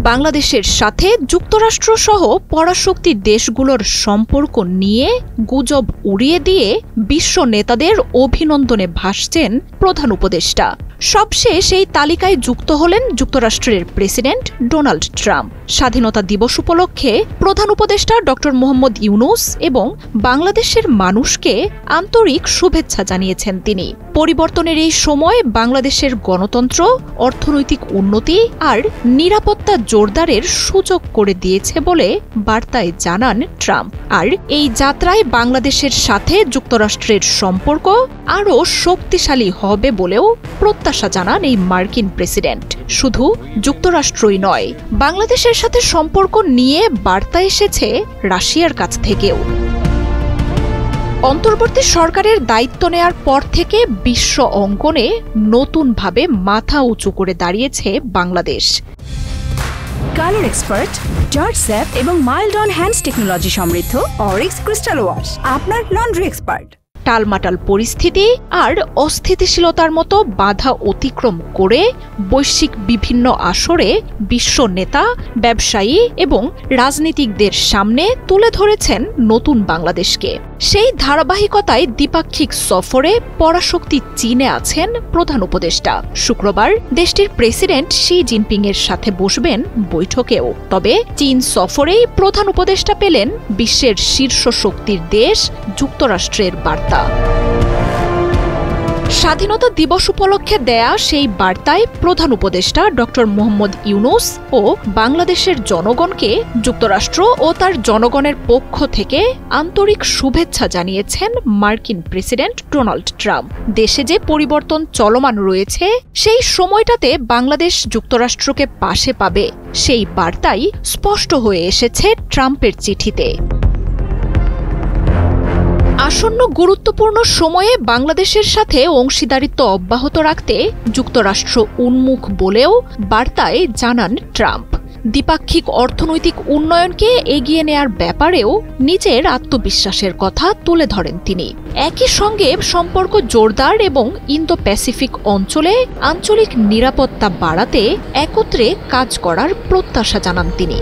বাংলাদেশের সাথে যুক্তরাষ্ট্র সহ পরাশক্তি দেশগুলোর সম্পর্ক নিয়ে গুজব উড়িয়ে দিয়ে বিশ্ব নেতাদের অভিনন্দনে ভাসছেন প্রধান উপদেষ্টা। সবশেষ এই তালিকায় যুক্ত হলেন যুক্তরাষ্ট্রের প্রেসিডেন্ট ডোনাল্ড ট্রাম্প। স্বাধীনতা দিবস উপলক্ষে প্রধান উপদেষ্টা ডক্টর মোহাম্মদ ইউনূস এবং বাংলাদেশের মানুষকে আন্তরিক শুভেচ্ছা জানিয়েছেন তিনি। পরিবর্তনের এই সময় বাংলাদেশের গণতন্ত্র, অর্থনৈতিক উন্নতি আর নিরাপত্তা জোরদারের সুযোগ করে দিয়েছে বলে বার্তায় জানান ট্রাম্প। আর এই যাত্রায় বাংলাদেশের সাথে যুক্তরাষ্ট্রের সম্পর্ক আরও শক্তিশালী হবে বলেও প্রত্যাশা জানান এই মার্কিন প্রেসিডেন্ট। শুধু যুক্তরাষ্ট্রই নয়, বাংলাদেশের সাথে সম্পর্ক নিয়ে বার্তা এসেছে রাশিয়ার কাছ থেকেও। অন্তর্বর্তী সরকারের দায়িত্ব নেয়ার পর থেকে বিশ্ব অঙ্গনে নতুনভাবে মাথা উঁচু করে দাঁড়িয়েছে Bangladesh. Colour expert, George sap এবং মাইল্ড অন হ্যান্ডস টেকনোলজি সমৃদ্ধ অরিক্স ক্রিস্টাল ওয়াশ আপনার লন্ড্রি এক্সপার্ট। টালমাটাল পরিস্থিতি আর অস্থিতিশীলতার মতো বাধা অতিক্রম করে বৈশ্বিক বিভিন্ন আসরে বিশ্ব নেতা, ব্যবসায়ী এবং রাজনীতিকদের সামনে তুলে ধরেছেন নতুন বাংলাদেশকে। সেই ধারাবাহিকতায় দ্বিপাক্ষিক সফরে পরাশক্তি চীনে আছেন প্রধান উপদেষ্টা। শুক্রবার দেশটির প্রেসিডেন্ট শি জিনপিং এর সাথে বসবেন বৈঠকেও। তবে চীন সফরেই প্রধান উপদেষ্টা পেলেন বিশ্বের শীর্ষ শক্তির দেশ যুক্তরাষ্ট্রের বার্তা। স্বাধীনতা দিবস উপলক্ষে দেয়া সেই বার্তায় প্রধান উপদেষ্টা ডক্টর মোহাম্মদ ইউনূস ও বাংলাদেশের জনগণকে যুক্তরাষ্ট্র ও তার জনগণের পক্ষ থেকে আন্তরিক শুভেচ্ছা জানিয়েছেন মার্কিন প্রেসিডেন্ট ডোনাল্ড ট্রাম্প। দেশে যে পরিবর্তন চলমান রয়েছে, সেই সময়টাতে বাংলাদেশ যুক্তরাষ্ট্রকে পাশে পাবে, সেই বার্তাই স্পষ্ট হয়ে এসেছে ট্রাম্পের চিঠিতে। আসন্ন গুরুত্বপূর্ণ সময়ে বাংলাদেশের সাথে অংশীদারিত্ব অব্যাহত রাখতে যুক্তরাষ্ট্র উন্মুখ বলেও বার্তায় জানান ট্রাম্প। দ্বিপাক্ষিক অর্থনৈতিক উন্নয়নকে এগিয়ে নেয়ার ব্যাপারেও নিজের আত্মবিশ্বাসের কথা তুলে ধরেন তিনি। একই সঙ্গে সম্পর্ক জোরদার এবং ইন্দো প্যাসিফিক অঞ্চলে আঞ্চলিক নিরাপত্তা বাড়াতে একত্রে কাজ করার প্রত্যাশা জানান তিনি।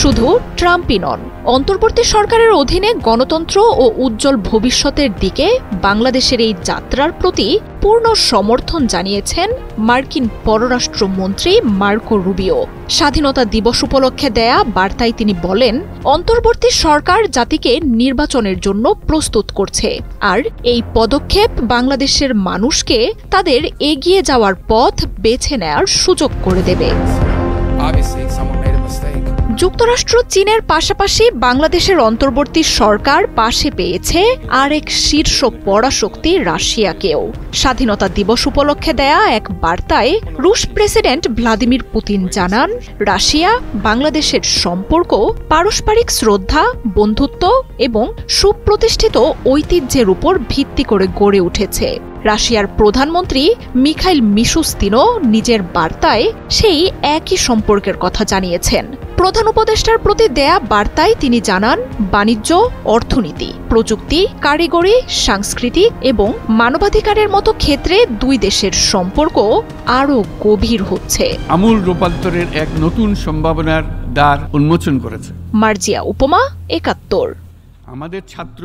শুধু ট্রাম্পই নন, অন্তর্বর্তী সরকারের অধীনে গণতন্ত্র ও উজ্জ্বল ভবিষ্যতের দিকে বাংলাদেশের এই যাত্রার প্রতি পূর্ণ সমর্থন জানিয়েছেন মার্কিন পররাষ্ট্রমন্ত্রী মার্কো রুবিও। স্বাধীনতা দিবস উপলক্ষে দেয়া বার্তায় তিনি বলেন, অন্তর্বর্তী সরকার জাতিকে নির্বাচনের জন্য প্রস্তুত করছে, আর এই পদক্ষেপ বাংলাদেশের মানুষকে তাদের এগিয়ে যাওয়ার পথ বেছে নেয়ার সুযোগ করে দেবে। যুক্তরাষ্ট্র চীনের পাশাপাশি বাংলাদেশের অন্তর্বর্তী সরকার পাশে পেয়েছে আরেক শীর্ষ পরাশক্তি রাশিয়াকেও। স্বাধীনতা দিবস উপলক্ষে দেয়া এক বার্তায় রুশ প্রেসিডেন্ট ভ্লাদিমির পুতিন জানান, রাশিয়া বাংলাদেশের সম্পর্ক পারস্পরিক শ্রদ্ধা, বন্ধুত্ব এবং সুপ্রতিষ্ঠিত ঐতিহ্যের উপর ভিত্তি করে গড়ে উঠেছে। রাশিয়ার প্রধানমন্ত্রী মিখাইল মিশুস্তিনও নিজের বার্তায় সেই একই সম্পর্কের কথা জানিয়েছেন। প্রধান উপদেষ্টার প্রতি দেয়া বার্তায় তিনি জানান, বাণিজ্য, অর্থনীতি, প্রযুক্তি, কারিগরি, সাংস্কৃতিক এবং মানবাধিকারের মতো ক্ষেত্রে দুই দেশের সম্পর্ক আরও গভীর হচ্ছে। আমূল রূপান্তরের এক নতুন সম্ভাবনার দ্বার উন্মোচন করেছে। মার্জিয়া উপমা, ৭১। আমাদের ছাত্র